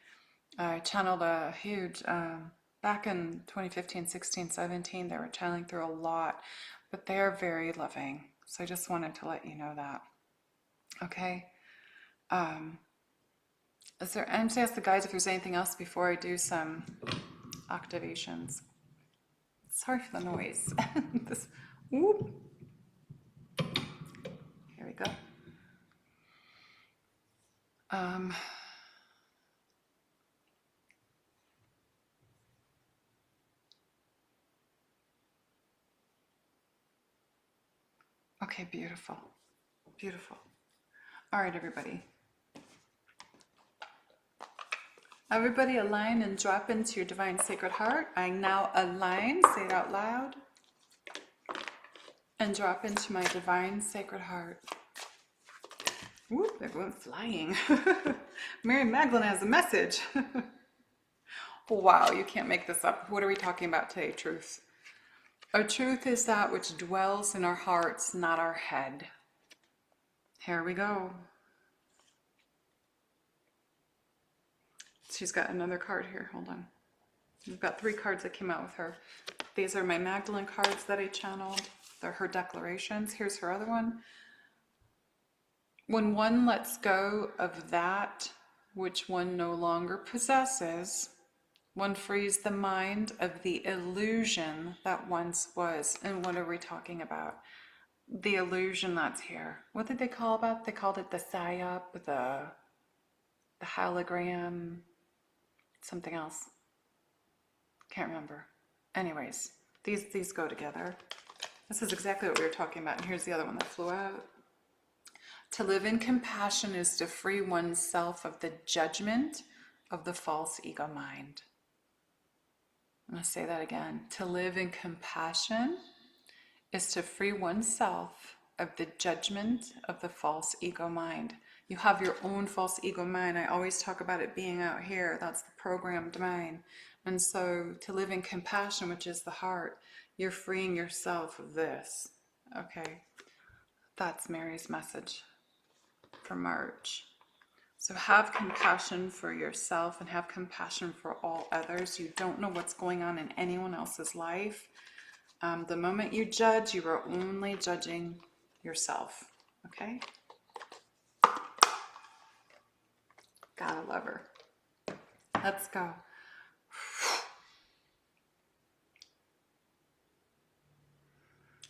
I channeled a huge, back in 2015, 16, 17, they were channeling through a lot, but they're very loving. So I just wanted to let you know that. Okay. I'm just ask the guys if there's anything else before I do some activations. Sorry for the noise. Whoop. Here we go. Okay, beautiful. Beautiful. All right, everybody. Everybody align and drop into your divine sacred heart. I now align, say it out loud, and drop into my divine sacred heart. Whoop, they're going flying. Mary Magdalene has a message. Wow, you can't make this up. What are we talking about today, truth? Our truth is that which dwells in our hearts, not our head. Here we go. She's got another card here. Hold on. We've got 3 cards that came out with her. These are my Magdalene cards that I channeled. They're her declarations. Here's her other one. When one lets go of that which one no longer possesses, one frees the mind of the illusion that once was. And what are we talking about? The illusion that's here. What did they call that? They called it the psyop, the hologram, something else. Can't remember. Anyways, these go together. This is exactly what we were talking about. And here's the other one that flew out. To live in compassion is to free oneself of the judgment of the false ego mind. I'm going to say that again. To live in compassion is to free oneself of the judgment of the false ego mind. You have your own false ego mind. I always talk about it being out here. That's the programmed mind. And so to live in compassion, which is the heart, you're freeing yourself of this. Okay, that's Mary's message for March. So have compassion for yourself and have compassion for all others. You don't know what's going on in anyone else's life. The moment you judge, you are only judging yourself. Okay? Gotta love her. Let's go.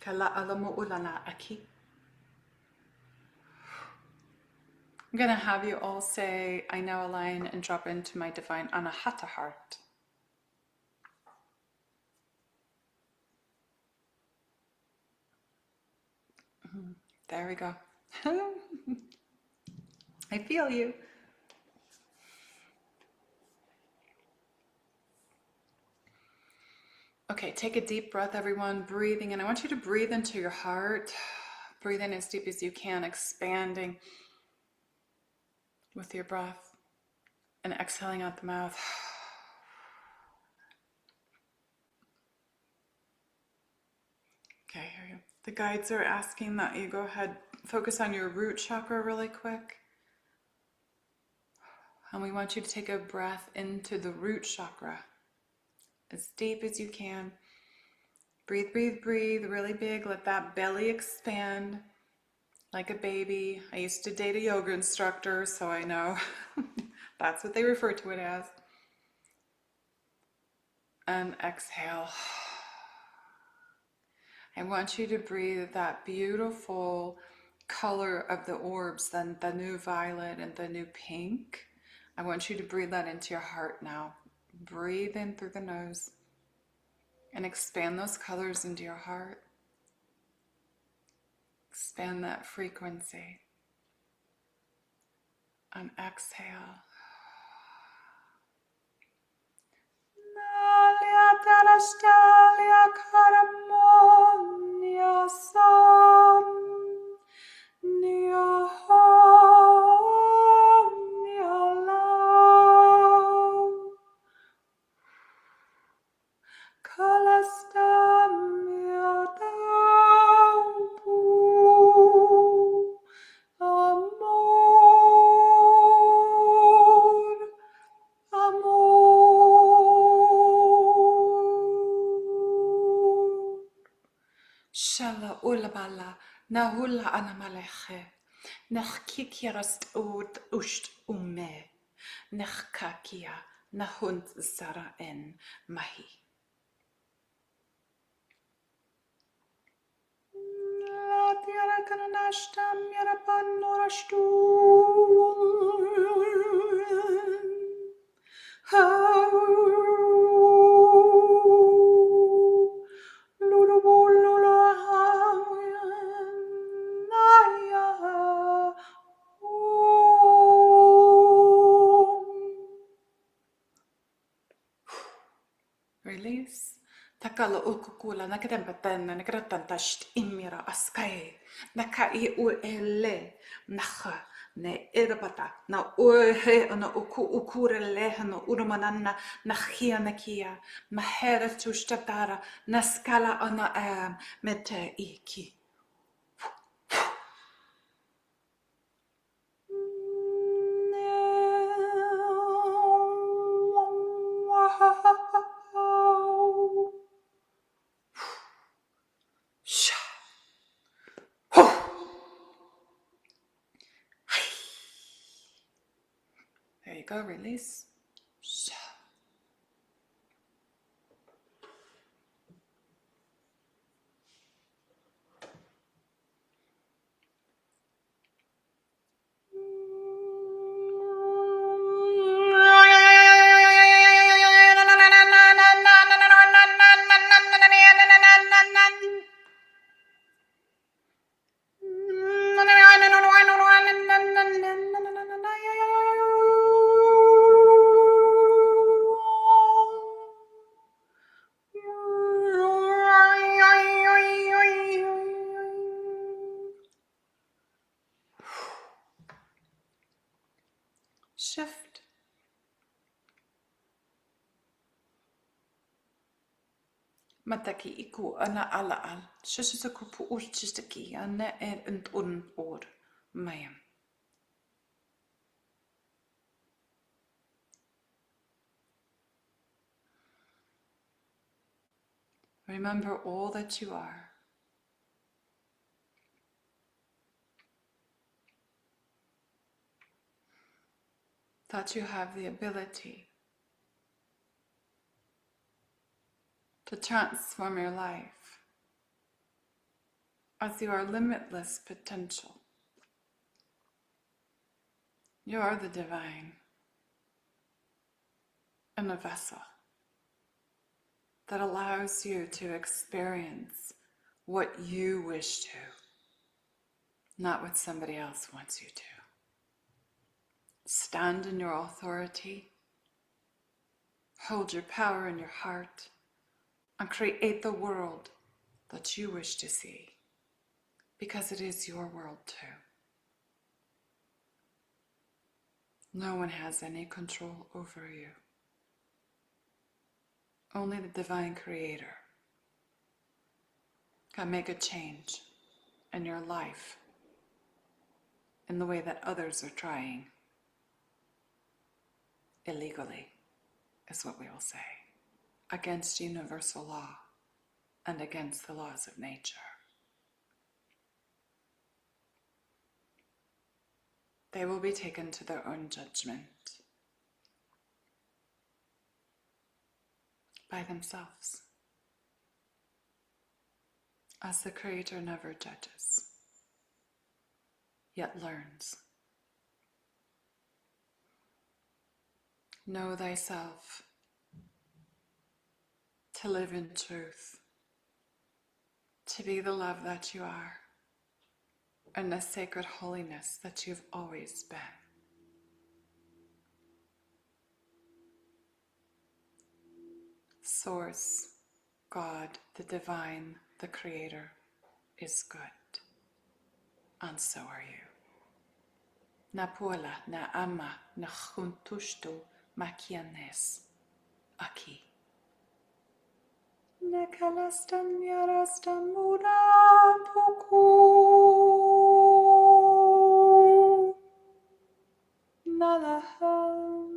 Kala alamu ulala aki. I'm going to have you all say, I now align and drop into my divine Anahata heart. There we go. I feel you. Okay, take a deep breath, everyone. Breathing in. I want you to breathe into your heart. Breathe in as deep as you can, expanding with your breath and exhaling out the mouth. Okay, here you. The guides are asking that you go ahead, focus on your root chakra really quick. And we want you to take a breath into the root chakra as deep as you can. Breathe, breathe, breathe really big. Let that belly expand like a baby. I used to date a yoga instructor, so I know that's what they refer to it as. And exhale. I want you to breathe that beautiful color of the orbs, then the new violet and the new pink. I want you to breathe that into your heart now. Breathe in through the nose and expand those colors into your heart. Expand that frequency. And exhale. Shala ulabala nahula anamaleche nechkikirast ud ust ume nechkakia nahund zara en mahi. La tiara kananashtam yarapan norastu. Release. Takala ukukula nakadempatana nakaratantasht imira askai nakai uele naha ne irabata na uhe na ukurele na urumanana nachia nakia mahera tushtatara naskala ana mete iki. go, release. Shift. Mataki iku ana ala al. Shishitaku pu ulchistaki ana and or mayam. Remember all that you are. That you have the ability to transform your life as you are limitless potential. You are the divine in a vessel that allows you to experience what you wish to, not what somebody else wants you to. Stand in your authority, hold your power in your heart, and create the world that you wish to see, because it is your world too. No one has any control over you. Only the divine creator can make a change in your life in the way that others are trying. Illegally is what we will say. Against universal law and against the laws of nature. They will be taken to their own judgment by themselves, as the Creator never judges, yet learns. Know thyself, to live in truth, to be the love that you are, and the sacred holiness that you've always been. Source, God, the divine, the creator, is good, and so are you. Na pola, na ama, na juntushtu, makianes, aquí. Ne kalastan yarastan muda puku. Nalaham.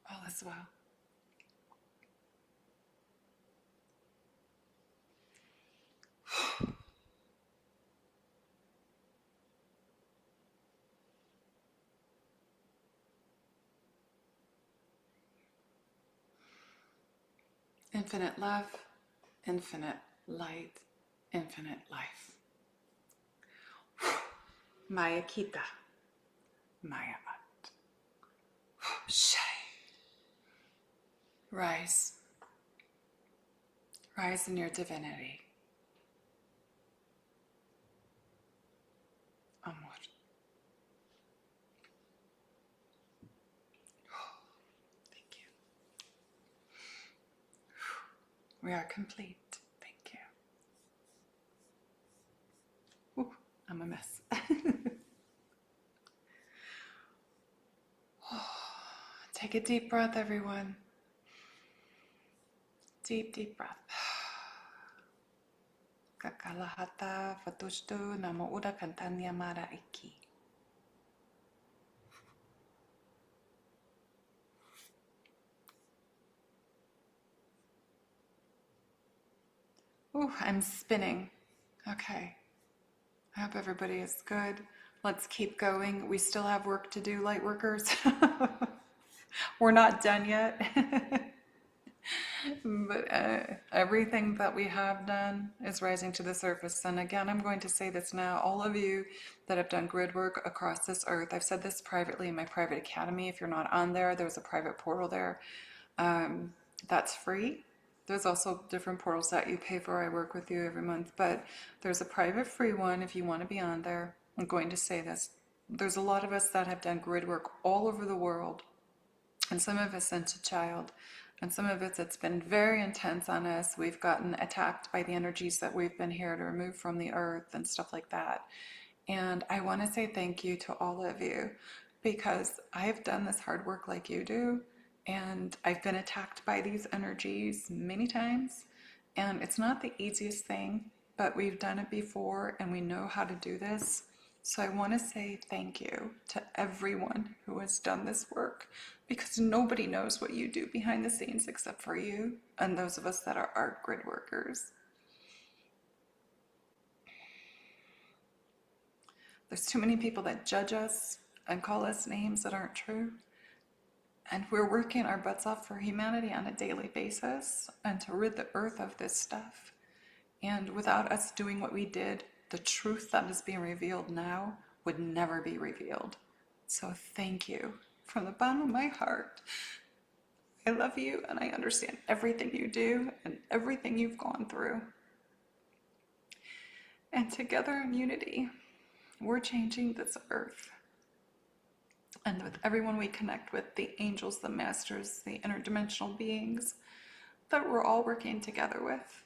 All is well. Infinite love, infinite light, infinite life. Maya kita, Maya at. Shay. Rise. Rise in your divinity. Amor. Thank you. We are complete. Thank you. Ooh, I'm a mess. Take a deep breath, everyone. Deep, deep breath. Kakalahata fatushtu namo uda kantanya mara iki. Ooh, I'm spinning. Okay. I hope everybody is good. Let's keep going. We still have work to do, light workers. We're not done yet. But everything that we have done is rising to the surface. And again, I'm going to say this now. All of you that have done grid work across this earth, I've said this privately in my private academy. If you're not on there, there's a private portal there. That's free. There's also different portals that you pay for. I work with you every month, but there's a private free one if you want to be on there. I'm going to say this. There's a lot of us that have done grid work all over the world, and some of us sent a child, and some of it's been very intense on us. We've gotten attacked by the energies that we've been here to remove from the earth and stuff like that. And I want to say thank you to all of you, because I've done this hard work like you do. And I've been attacked by these energies many times, and it's not the easiest thing, but we've done it before and we know how to do this. So I want to say thank you to everyone who has done this work, because nobody knows what you do behind the scenes except for you and those of us that are art grid workers. There's too many people that judge us and call us names that aren't true. And we're working our butts off for humanity on a daily basis and to rid the earth of this stuff. And without us doing what we did, the truth that is being revealed now would never be revealed. So thank you from the bottom of my heart. I love you and I understand everything you do and everything you've gone through. And together in unity, we're changing this earth. And with everyone we connect with, the angels, the masters, the interdimensional beings that we're all working together with.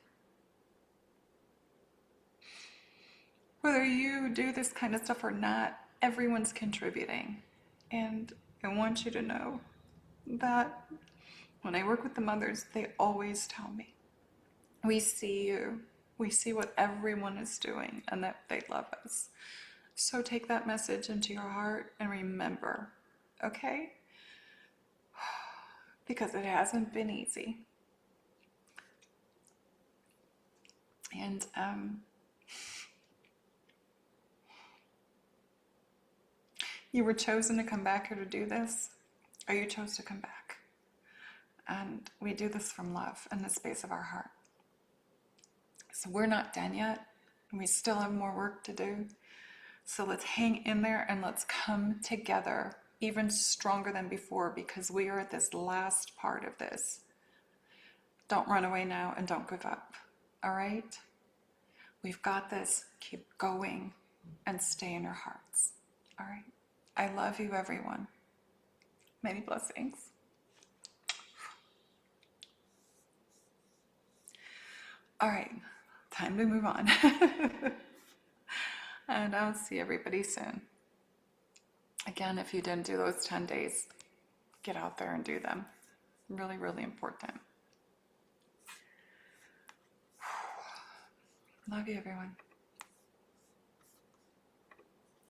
Whether you do this kind of stuff or not, everyone's contributing. And I want you to know that when I work with the mothers, they always tell me, we see you, we see what everyone is doing, and that they love us. So take that message into your heart and remember, okay? Because it hasn't been easy. And you were chosen to come back here to do this, or you chose to come back. And we do this from love in the space of our heart. So we're not done yet. We still have more work to do. So let's hang in there and let's come together even stronger than before, because we are at this last part of this. Don't run away now and don't give up. All right? We've got this. Keep going and stay in your hearts. All right? I love you, everyone. Many blessings. All right, time to move on. And I'll see everybody soon. Again, if you didn't do those 10 days, get out there and do them. Really, really important. Love you, everyone.